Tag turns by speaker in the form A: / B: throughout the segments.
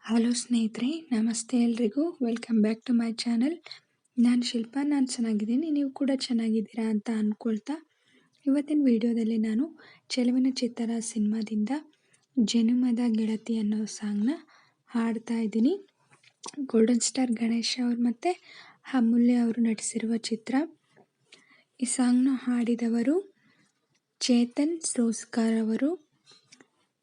A: Hello ಸ್ನೇಹಿತರೆ, ನಮಸ್ತೆ ಎಲ್ರಿಗೂ. Welcome back to my channel. ನಾನು ಶಿಲ್ಪಾ. ನಾನು ಚೆನ್ನಾಗಿದ್ದೀನಿ, ನೀವು ಕೂಡ ಚೆನ್ನಾಗಿದ್ದೀರಾ ಅಂತ ಅಂದ್ಕೊಳ್ತಾ ಇವತ್ತಿನ ವಿಡಿಯೋದಲ್ಲಿ ನಾನು ಚೆಲುವಿನ ಚಿತ್ತರ ಸಿನಿಮಾದಿಂದ ಜನುಮದ ಗೆಳತಿ ಅನ್ನೋ ಸಾಂಗ್ನ ಹಾಡ್ತಾ ಇದ್ದೀನಿ. ಗೋಲ್ಡನ್ ಸ್ಟಾರ್ ಗಣೇಶ್ ಅವರು ಮತ್ತು ಅಮೂಲ್ಯ ಅವರು ನಟಿಸಿರುವ ಚಿತ್ರ. ಈ ಸಾಂಗ್ನ ಹಾಡಿದವರು ಚೇತನ್ ಸೋಸ್ಕರ್ ಅವರು.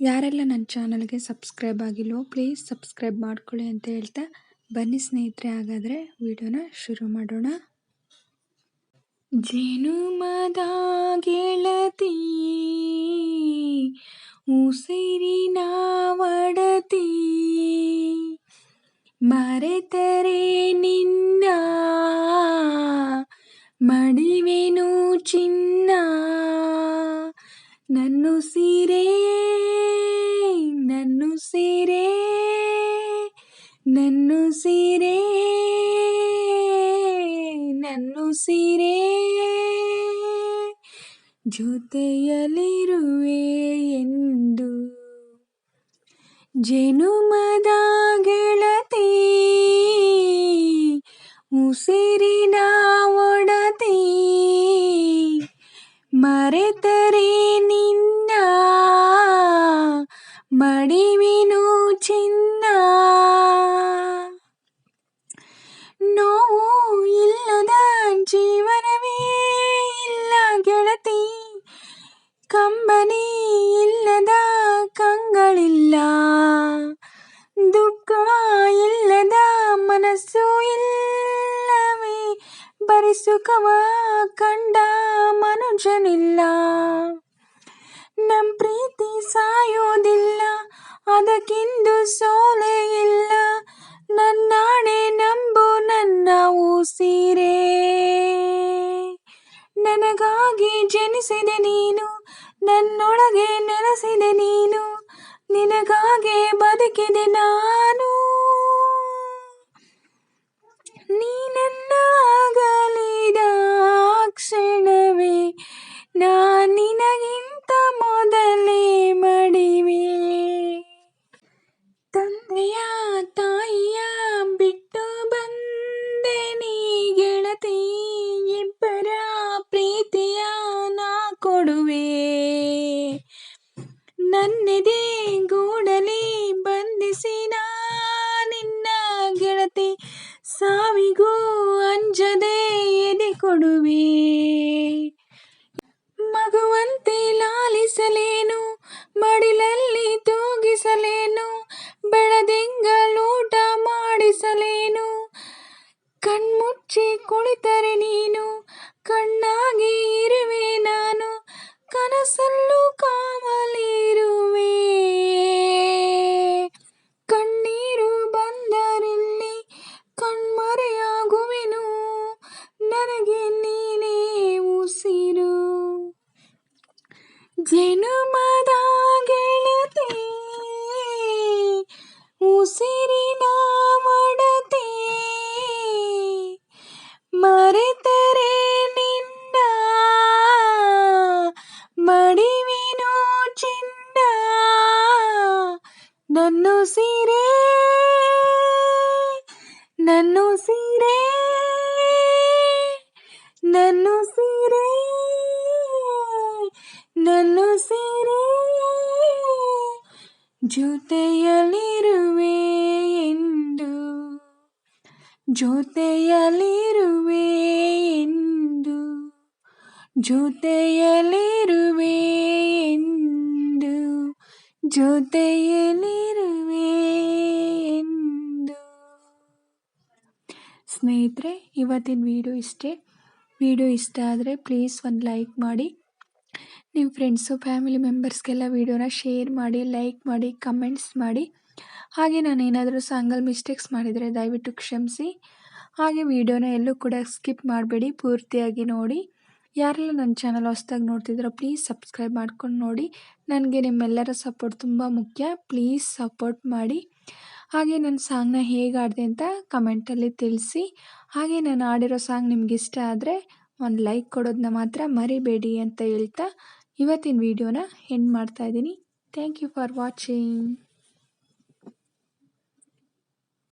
A: ಯಾರೆಲ್ಲ ನನ್ನ ಚಾನಲ್ಗೆ ಸಬ್ಸ್ಕ್ರೈಬ್ ಆಗಿಲ್ವೋ ಪ್ಲೀಸ್ ಸಬ್ಸ್ಕ್ರೈಬ್ ಮಾಡ್ಕೊಳ್ಳಿ ಅಂತ ಹೇಳ್ತಾ ಬನ್ನಿ ಸ್ನೇಹಿತರೆ, ಹಾಗಾದರೆ ವಿಡಿಯೋನ ಶುರು ಮಾಡೋಣ. ಜನುಮದ ಗೆಳತಿ ಉಸಿರಿನ ಒಡತಿ, ಮರೆತರೆ ನಿನ್ನ ಮಡಿವೆನು ಚಿನ್ನ, ನನ್ನುಸಿರೇ ನನ್ನುಸಿರೇ ನನ್ನುಸಿರೇ ನನ್ನುಸಿರೇ, ಜೊತೆಯಲ್ಲಿರುವೆ ಎಂದು. ಜನುಮದ ಗೆಳತಿ ಉಸಿರಿನ ಒಡತಿ, ಮರೆತರೆ ನಿನ್ನ ಮಡಿವೆನು ಚಿನ್ನ, ನೋವು ಇಲ್ಲದ ಜೀವನವೇ ಇಲ್ಲ ಗೆಳತಿ, ಕಂಬನಿ ಇಲ್ಲದ ಕಂಗಳಿಲ್ಲ, ದುಃಖ ಇಲ್ಲದ ಮನಸ್ಸು ಇಲ್ಲವೇ, ಬರಿ ಸುಖವ ಕಂಡ ಮನುಜನಿಲ್ಲ. ನಮ್ ಪ್ರೀತಿ ಸಾಯೋದಿಲ್ಲ, ಅದಕ್ಕಿಂದು ಸೋಲೆ ಇಲ್ಲ, ನನ್ನಾಣೆ ನಂಬು ನನ್ನ ಉಸಿರೇ. ನನಗಾಗಿ ಜನಿಸಿದೆ ನೀನು, ನನ್ನೊಳಗೆ ನೆಲೆಸಿದೆ ನೀನು, ನಿನಗಾಗಿ ಬದುಕಿದೆ ನಾನು. ನೀ ನನ್ನ ಅಗಲಿದ ಕ್ಷಣವೇ ನಿನಗಿಂತ ಮೊದಲೇ ಮಡಿವೆ. ತಂದೆಯ ತಾಯಿಯ ಬಿಟ್ಟು ಬಂದೆ ನೀ ಗೆಳತಿ, ಇಬ್ಬರ ಪ್ರೀತಿಯ ನಾ ಕೊಡುವೆ. ನನ್ನೆದೆ ಗೂಡಲಿ ಬಂಧಿಸಿ ನಾ ನಿನ್ನ ಗೆಳತಿ, ಸಾವಿಗೂ ಅಂಜದೆ ಎದೆ ಕೊಡುವೆ. ಮಗುವಂತೆ ಲಾಲಿಸಲೇನು, ಮಡಿಲಲ್ಲಿ ತೂಗಿಸಲೇನು, ಬೆಳದಿಂಗಳೂಟ ಮಾಡಿಸಲೇನು, ಕಣ್ಮುಚ್ಚಿ ಕುಳಿತರೆ ನೀನು ಕಣ್ಣಾಗಿ ಇರುವೆ ನಾನು, ಕನಸಲ್ಲೂ ಕಾವಲಿರುವೆ. ಕಣ್ಣೀರು ಬಂದರಲ್ಲಿ ಕಣ್ಮರೆಯಾಗುವೆನು, ನನಗೆ ನೀನೇ ಉಸಿರು. ಜನುಮದ ಗೆಳತಿ ಉಸಿರಿನ ಒಡತಿ, ಮರೆತರೆ ನಿನ್ನ ಮಡಿವೆನು ಚಿನ್ನ, ನನ್ನುಸಿರೇ ನನ್ನುಸಿರೇ ನನ್ನುಸಿರೇ ನನ್ನುಸಿರೇ, ಜೊತೆಯಲ್ಲಿರುವೆ ಎಂದು. ಜೊತೆಯಲ್ಲಿರುವೆ ಎಂದು, ಜೊತೆಯಲ್ಲಿರುವೆ ಎಂದು, ಜೊತೆಯಲ್ಲಿರುವೆ ಎಂದು. ಸ್ನೇಹಿತರೆ, ಇವತ್ತಿನ ವಿಡಿಯೋ ಇಷ್ಟೇ. ವಿಡಿಯೋ ಇಷ್ಟ ಆದರೆ ಪ್ಲೀಸ್ ಒಂದು ಲೈಕ್ ಮಾಡಿ, ನಿಮ್ಮ ಫ್ರೆಂಡ್ಸು ಫ್ಯಾಮಿಲಿ ಮೆಂಬರ್ಸ್ಗೆಲ್ಲ ವಿಡಿಯೋನ ಶೇರ್ ಮಾಡಿ, ಲೈಕ್ ಮಾಡಿ, ಕಮೆಂಟ್ಸ್ ಮಾಡಿ. ಹಾಗೆ ನಾನು ಏನಾದರೂ ಸಾಂಗಲ್ಲಿ ಮಿಸ್ಟೇಕ್ಸ್ ಮಾಡಿದರೆ ದಯವಿಟ್ಟು ಕ್ಷಮಿಸಿ. ಹಾಗೆ ವಿಡಿಯೋನ ಎಲ್ಲೂ ಕೂಡ ಸ್ಕಿಪ್ ಮಾಡಬೇಡಿ, ಪೂರ್ತಿಯಾಗಿ ನೋಡಿ. ಯಾರೆಲ್ಲ ನನ್ನ ಚಾನಲ್ ಹೊಸ್ದಾಗಿ ನೋಡ್ತಿದ್ದೀರೋ ಪ್ಲೀಸ್ ಸಬ್ಸ್ಕ್ರೈಬ್ ಮಾಡ್ಕೊಂಡು ನೋಡಿ. ನನಗೆ ನಿಮ್ಮೆಲ್ಲರ ಸಪೋರ್ಟ್ ತುಂಬ ಮುಖ್ಯ, ಪ್ಲೀಸ್ ಸಪೋರ್ಟ್ ಮಾಡಿ. ಹಾಗೆ ನನ್ನ ಸಾಂಗ್ನ ಹೇಗೆ ಆಡಿದೆ ಅಂತ ಕಮೆಂಟಲ್ಲಿ ತಿಳಿಸಿ. ಹಾಗೆ ನಾನು ಆಡಿರೋ ಸಾಂಗ್ ನಿಮ್ಗೆ ಇಷ್ಟ ಆದರೆ ಒಂದು ಲೈಕ್ ಕೊಡೋದನ್ನ ಮಾತ್ರ ಮರಿಬೇಡಿ ಅಂತ ಹೇಳ್ತಾ ಇವತ್ತಿನ ವಿಡಿಯೋನ ಎಂಡ್ ಮಾಡ್ತಾ ಇದ್ದೀನಿ. Thank you for watching.